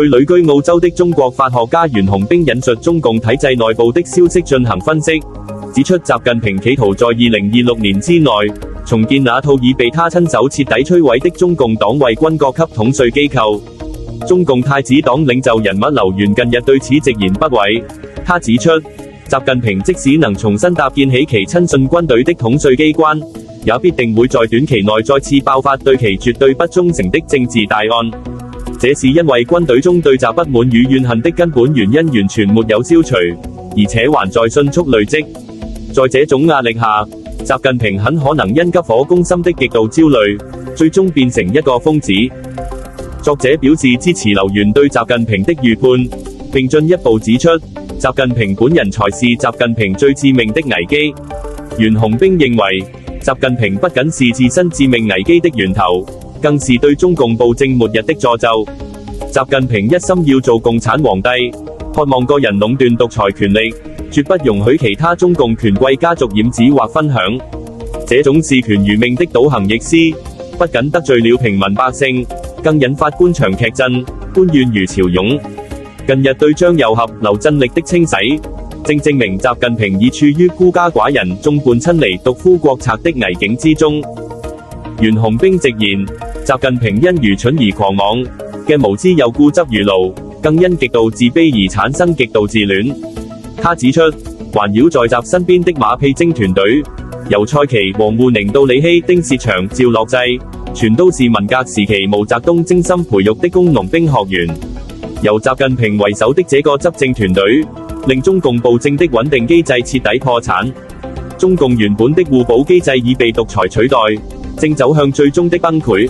據旅居澳洲的中國法學家袁洪兵引述中共體制內部的消息進行分析，指出習近平企圖在2026年之內重建那套已被他親手徹底摧毀的中共黨衛軍各級統帥機構。中共太子黨領袖人物劉源近日對此直言不諱，他指出，習近平即使能重新搭建起其親信軍隊的統帥機關，也必定會在短期內再次爆發對其絕對不忠誠的政治大案。這是因為軍隊中對習不滿與怨恨的根本原因完全沒有消除，而且還在迅速累積。在這種壓力下，習近平很可能因急火攻心的極度焦慮，最終變成一個瘋子。作者表示支持劉源對習近平的預判，並進一步指出，習近平本人才是習近平最致命的危機。袁洪兵認為，習近平不僅是自身致命危機的源頭，更是對中共暴政末日的詛咒。習近平一心要做共產皇帝，渴望個人壟斷獨裁權力，絕不容許其他中共權貴家族染指或分享。這種視權如命的倒行逆施，不僅得罪了平民百姓，更引發官場劇震，官怨如潮湧。近日對張又俠、劉振力的清洗，正證明習近平已處於孤家寡人、眾叛親離、獨夫國策的危境之中。袁洪兵直言，習近平因愚蠢而狂妄嘅無知又固執如爐，更因極度自卑而產生極度自戀。他指出，環繞在習身邊的馬屁精團隊，由蔡奇、王滬寧到李希、丁薛祥、趙樂際，全都是文革時期毛澤東精心培育的工農兵學員。由習近平為首的這個執政團隊，令中共暴政的穩定機制徹底破產。中共原本的互補機制已被獨裁取代，正走向最終的崩潰。